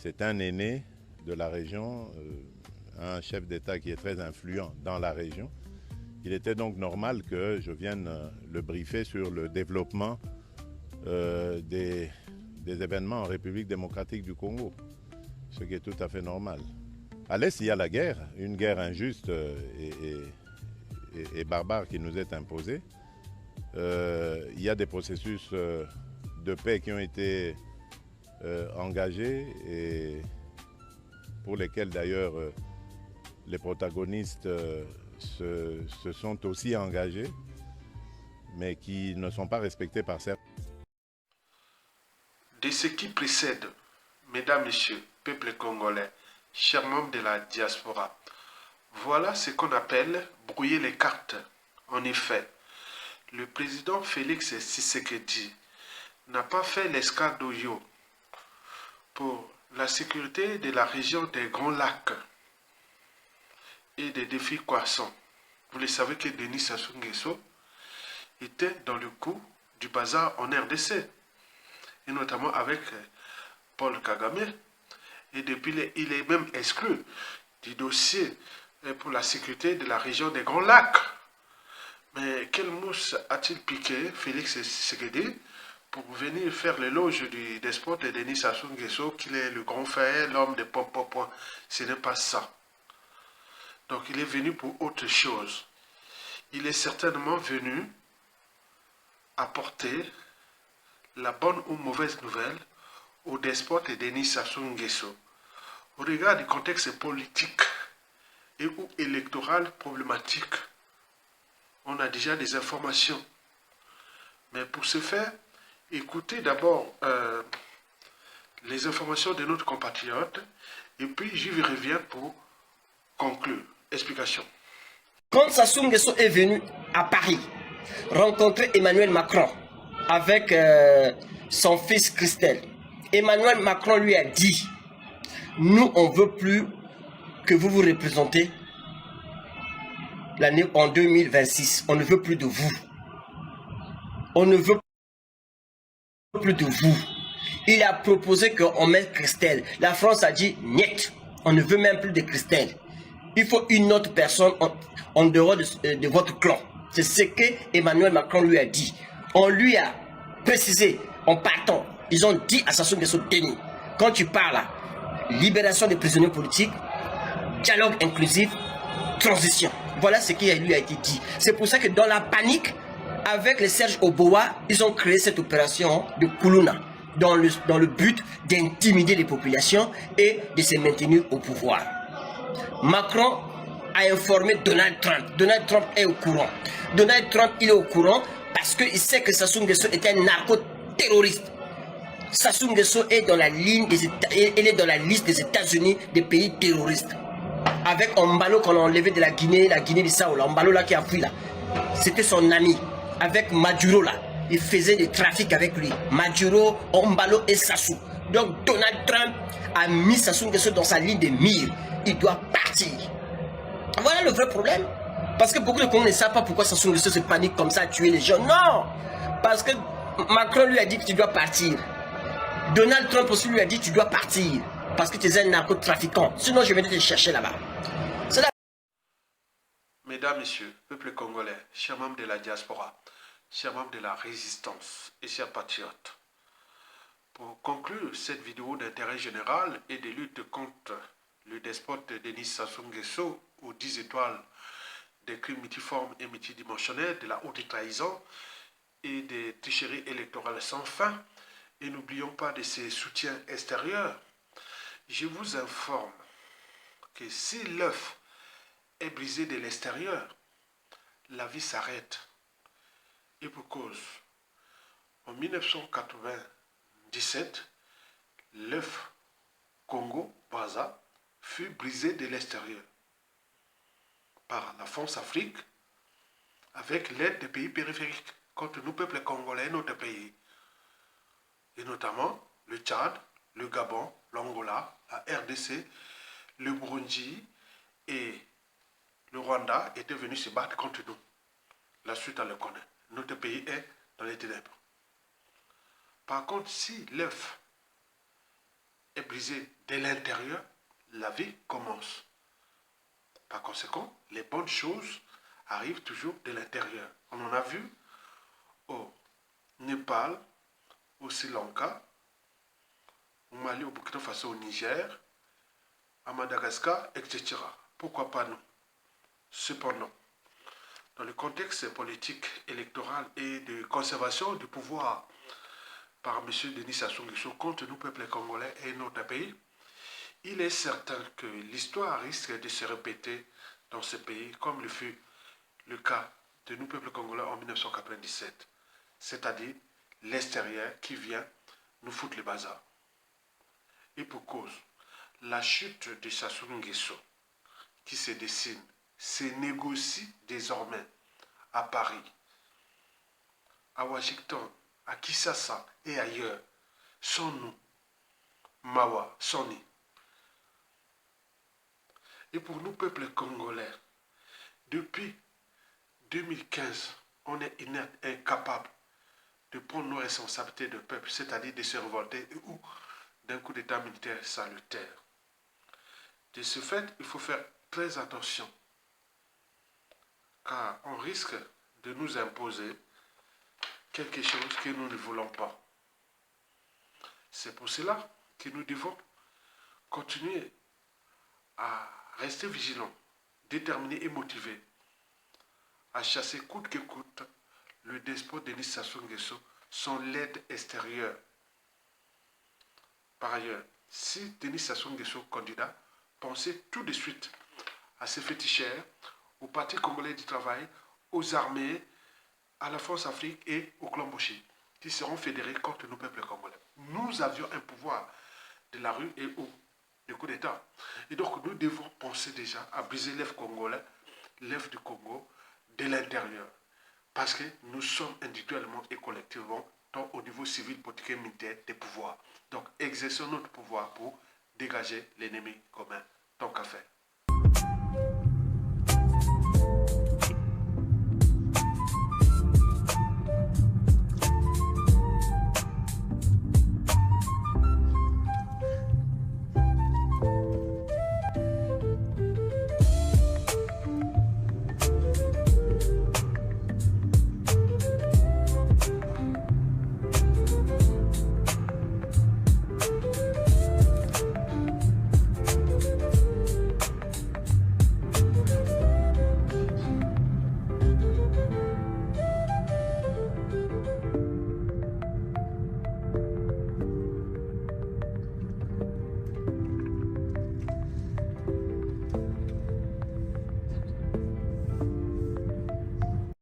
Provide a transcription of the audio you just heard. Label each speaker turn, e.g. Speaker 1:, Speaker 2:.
Speaker 1: C'est un aîné de la région, un chef d'État qui est très influent dans la région. Il était donc normal que je vienne le briefer sur le développement des événements en République démocratique du Congo, ce qui est tout à fait normal. À l'Est, il y a la guerre, une guerre injuste et barbare qui nous est imposée. Il y a des processus de paix qui ont été engagés et pour lesquels d'ailleurs les protagonistes se sont aussi engagés, mais qui ne sont pas respectés par certains.
Speaker 2: De ce qui précède, mesdames, messieurs, peuple congolais, chers membres de la diaspora, voilà ce qu'on appelle brouiller les cartes. En effet, le président Félix Tshisekedi n'a pas fait l'escardoyo pour la sécurité de la région des Grands Lacs et des défis croissants. Vous le savez que Denis Sassou Nguesso était dans le coup du bazar en RDC, et notamment avec Paul Kagame. Et depuis, il est même exclu du dossier pour la sécurité de la région des Grands Lacs. Mais quelle mousse a-t-il piqué Félix Tshisekedi pour venir faire l'éloge du despote Denis Sassou Nguesso, qu'il est le grand frère, l'homme de pom-pom-pom? Ce n'est pas ça. Donc il est venu pour autre chose. Il est certainement venu apporter la bonne ou mauvaise nouvelle au despote Denis Sassou Nguesso. Au regard du contexte politique et ou électoral problématique, on a déjà des informations. Mais pour ce faire, écoutez d'abord les informations de notre compatriote et puis j'y reviens pour conclure. Explication.
Speaker 3: Quand Sassou Nguesso est venu à Paris rencontrer Emmanuel Macron avec son fils Christelle, Emmanuel Macron lui a dit: nous, on ne veut plus que vous vous représentez l'année en 2026. On ne veut plus de vous. On ne veut plus de vous. Il a proposé qu'on mette Christelle. La France a dit: niet, on ne veut même plus de Christelle. Il faut une autre personne en dehors de votre clan. C'est ce que Emmanuel Macron lui a dit. On lui a précisé en partant. Ils ont dit à Sassou Nguesso: Denis, quand tu parles, libération des prisonniers politiques, dialogue inclusif, transition. Voilà ce qui lui a été dit. C'est pour ça que dans la panique, avec les Serge Oboa, ils ont créé cette opération de Koulouna dans le but d'intimider les populations et de se maintenir au pouvoir. Macron a informé Donald Trump. Donald Trump est au courant. Donald Trump, il est au courant parce qu'il sait que Sassou Nguesso est un narco-terroriste. Sassou Nguesso est dans la ligne il est dans la liste des États-Unis des pays terroristes. Avec Ombalo qu'on a enlevé de la Guinée-Bissau, Ombalo là qui a fui là. C'était son ami. Avec Maduro là, il faisait des trafics avec lui. Maduro, Ombalo et Sassou. Donc Donald Trump a mis Sassou Nguesso dans sa ligne de mire. Il doit partir. Voilà le vrai problème. Parce que beaucoup de Congolais ne savent pas pourquoi Sassou Nguesso se panique comme ça à tuer les gens. Non. Parce que Macron lui a dit que tu dois partir. Donald Trump aussi lui a dit: tu dois partir. Parce que tu es un narcotrafiquant. Sinon, je vais te chercher là-bas.
Speaker 2: Mesdames, messieurs, peuple congolais, chers membres de la diaspora, chers membres de la résistance et chers patriotes, pour conclure cette vidéo d'intérêt général et de lutte contre le despote Denis Sassou Nguesso aux 10 étoiles des crimes multiformes et multidimensionnels, de la haute trahison et des tricheries électorales sans fin, et n'oublions pas de ses soutiens extérieurs, je vous informe que si l'œuf est brisé de l'extérieur, la vie s'arrête. Et pour cause, en 1997, l'œuf Congo-Brazza fut brisé de l'extérieur par la France-Afrique avec l'aide des pays périphériques contre nous, peuple congolais, notre pays. Et notamment le Tchad, le Gabon, l'Angola, la RDC, le Burundi et le Rwanda étaient venus se battre contre nous. La suite, on le connaît. Notre pays est dans les ténèbres. Par contre, si l'œuf est brisée de l'intérieur, la vie commence. Par conséquent, les bonnes choses arrivent toujours de l'intérieur. On en a vu au Népal, au Sri Lanka, au Mali, au Burkina Faso, au Niger, à Madagascar, etc. Pourquoi pas nous? Cependant, dans le contexte politique, électoral et de conservation du pouvoir par M. Denis Sassou Nguesso contre nous, peuple congolais et notre pays, il est certain que l'histoire risque de se répéter dans ce pays, comme le fut le cas de nous, peuple congolais, en 1997. C'est-à-dire l'extérieur qui vient nous foutre le bazar. Et pour cause, la chute de Sassou Nguesso qui se dessine, se négocie désormais à Paris, à Washington, à Kinshasa et ailleurs, sans nous, Mawa, Soni. Et pour nous, peuple congolais, depuis 2015, on est inerte, incapable de prendre nos responsabilités de peuple, c'est-à-dire de se révolter ou d'un coup d'état militaire salutaire. De ce fait, il faut faire très attention, car on risque de nous imposer quelque chose que nous ne voulons pas. C'est pour cela que nous devons continuer à rester vigilants, déterminés et motivés, à chasser coûte que coûte le despote Denis Sassou Nguesso sans l'aide extérieure. Par ailleurs, si Denis Sassou Nguesso candidat, pensez tout de suite à ces féticheurs, au Parti congolais du travail, aux armées, à la France-Afrique et au clan Boshi, qui seront fédérés contre nos peuples congolais. Nous avions un pouvoir de la rue et du coup d'État. Et donc nous devons penser déjà à briser l'œuf congolais, l'œuf du Congo, de l'intérieur. Parce que nous sommes individuellement et collectivement, tant au niveau civil, politique et militaire, des pouvoirs. Donc exerçons notre pouvoir pour dégager l'ennemi commun. Tant qu'à faire.